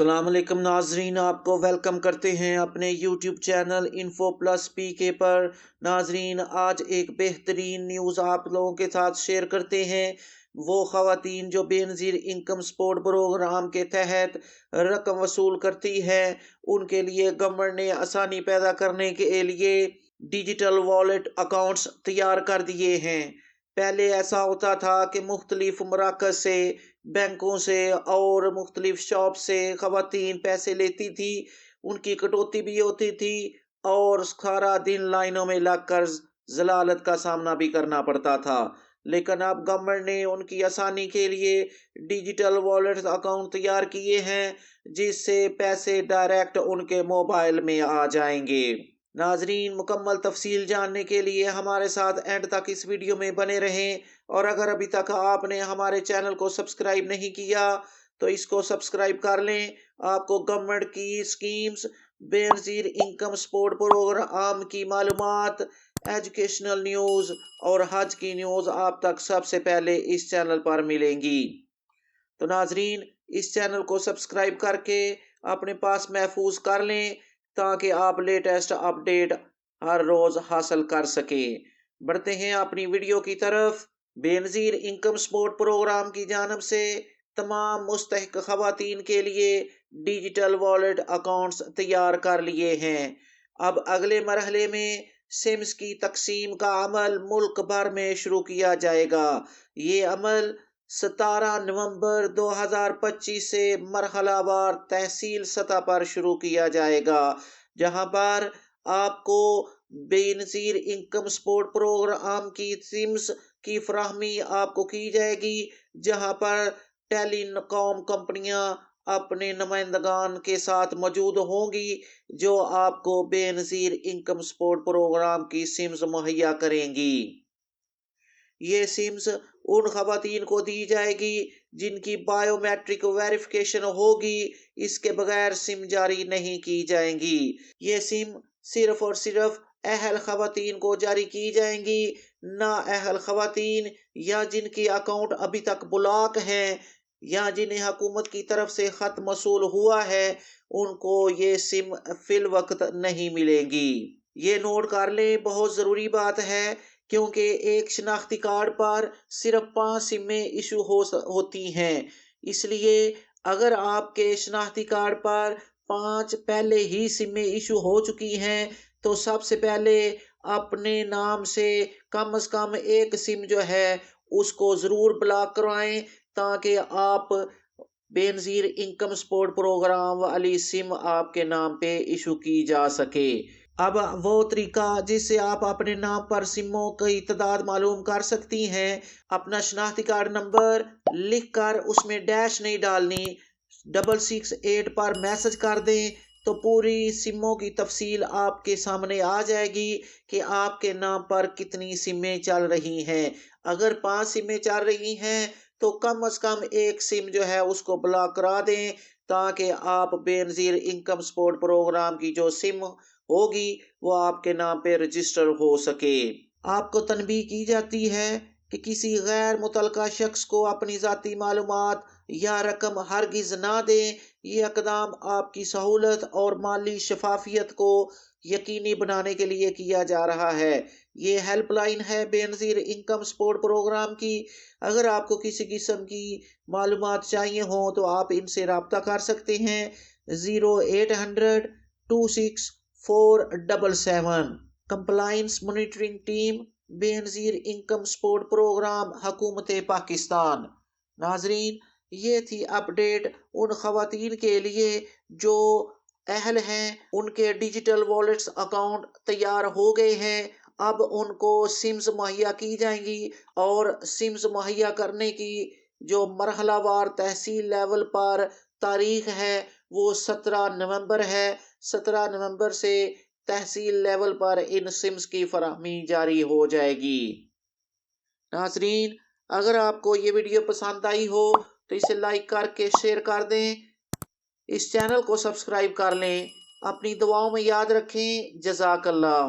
अस्सलाम वालेकुम नाजरीन, आपको वेलकम करते हैं अपने यूट्यूब चैनल इन्फो प्लस पीके पर। नाजरीन, आज एक बेहतरीन न्यूज़ आप लोगों के साथ शेयर करते हैं। वो ख़वातीन जो बेनज़ीर इनकम सपोर्ट प्रोग्राम के तहत रकम वसूल करती है, उनके लिए गवर्नमेंट ने आसानी पैदा करने के लिए डिजिटल वॉलेट अकाउंट्स तैयार कर दिए हैं। पहले ऐसा होता था कि मुख्तलिफ मराकज़ से, बैंकों से और मुख्तलिफ शॉप से ख़वातीन पैसे लेती थी, उनकी कटौती भी होती थी और सारा दिन लाइनों में लग कर ज़लालत का सामना भी करना पड़ता था। लेकिन अब गवर्नमेंट ने उनकी आसानी के लिए डिजिटल वॉलेट अकाउंट तैयार किए हैं, जिससे पैसे डायरेक्ट उनके मोबाइल में आ जाएंगे। नाजरीन, मुकम्मल तफसील जानने के लिए हमारे साथ एंड तक इस वीडियो में बने रहें, और अगर अभी तक आपने हमारे चैनल को सब्सक्राइब नहीं किया तो इसको सब्सक्राइब कर लें। आपको गवर्नमेंट की schemes, Benazir income support programme की मालूमात, एजुकेशनल न्यूज़ और हज की न्यूज़ आप तक सबसे पहले इस चैनल पर मिलेंगी। तो नाजरीन, इस चैनल को सब्सक्राइब करके अपने पास महफूज कर लें, ताकि आप लेटेस्ट अपडेट हर रोज हासिल कर सकें। बढ़ते हैं अपनी वीडियो की तरफ। बेनज़ीर इनकम सपोर्ट प्रोग्राम की जानिब से तमाम मुस्तहिक ख़वातीन के लिए डिजिटल वॉलेट अकाउंट्स तैयार कर लिए हैं। अब अगले मरहले में सिम्स की तकसीम का अमल मुल्क भर में शुरू किया जाएगा। ये अमल 17 नवंबर 2025 से मरहलावार तहसील सतह पर शुरू किया जाएगा, जहां पर आपको बेनज़ीर इनकम सपोर्ट प्रोग्राम की सिम्स की फराहमी आपको की जाएगी, जहां पर टेलीकॉम कंपनियां अपने नुमाइंदगान के साथ मौजूद होंगी, जो आपको बेनज़ीर इनकम सपोर्ट प्रोग्राम की सिम्स मुहैया करेंगी। ये सिम्स उन ख़वातीन को दी जाएगी जिनकी बायोमेट्रिक वेरिफिकेशन होगी, इसके बगैर सिम जारी नहीं की जाएंगी। ये सिम सिर्फ और सिर्फ अहल ख़वातीन को जारी की जाएंगी। ना अहल ख़वातीन या जिनके अकाउंट अभी तक ब्लॉक हैं या जिन्हें हुकूमत की तरफ से ख़त मौसूल हुआ है, उनको ये सिम फिल वक्त नहीं मिलेंगी। ये नोट कर लें, बहुत ज़रूरी बात है, क्योंकि एक शनाख्ती कार्ड पर सिर्फ 5 सिमें इशू होती हैं। इसलिए अगर आपके शनाख्ती कार्ड पर 5 पहले ही सिमें इशू हो चुकी हैं, तो सबसे पहले अपने नाम से कम एक सिम जो है उसको ज़रूर ब्लॉक करवाएं, ताकि आप बेनज़ीर इनकम सपोर्ट प्रोग्राम वाली सिम आपके नाम पे इशू की जा सके। अब वो तरीका जिससे आप अपने नाम पर सिमों की तादाद मालूम कर सकती हैं, अपना शनाख्ती कार्ड नंबर लिख कर उसमें डैश नहीं डालनी, 668 पर मैसेज कर दें, तो पूरी सिमों की तफसील आपके सामने आ जाएगी कि आपके नाम पर कितनी सिमें चल रही हैं। अगर 5 सिमें चल रही हैं तो कम से कम एक सिम जो है उसको ब्लॉक करा दें, ताकि आप बेनज़ीर इनकम सपोर्ट प्रोग्राम की जो सिम होगी वो आपके नाम पे रजिस्टर हो सके। आपको तनबीह की जाती है कि किसी गैर मुतलका शख्स को अपनी ज़ाती मालूमात या रकम हरगिज़ ना दें। ये इक़दाम आपकी सहूलत और माली शफाफियत को यकीनी बनाने के लिए किया जा रहा है। ये हेल्पलाइन है बेनज़ीर इनकम सपोर्ट प्रोग्राम की। अगर आपको किसी किस्म की मालूमात चाहिए हो तो आप इनसे रब्ता कर सकते हैं। 0800 26 477। Compliance monitoring team, Benazir income support programme, हुकूमत पाकिस्तान। नाजरीन, ये थी अपडेट उन ख़वातीन के लिए जो अहल हैं, उनके डिजिटल वॉलेट्स अकाउंट तैयार हो गए हैं। अब उनको सिम्स मुहैया की जाएंगी, और सिम्स मुहैया करने की जो मरहलावार तहसील लेवल पर तारीख है वो 17 नवंबर है। 17 नवंबर से तहसील लेवल पर इन सिम्स की फराहमी जारी हो जाएगी। नाजरीन, अगर आपको ये वीडियो पसंद आई हो तो इसे लाइक करके शेयर कर दें, इस चैनल को सब्सक्राइब कर लें। अपनी दुआओं में याद रखें। जज़ाकल्लाह।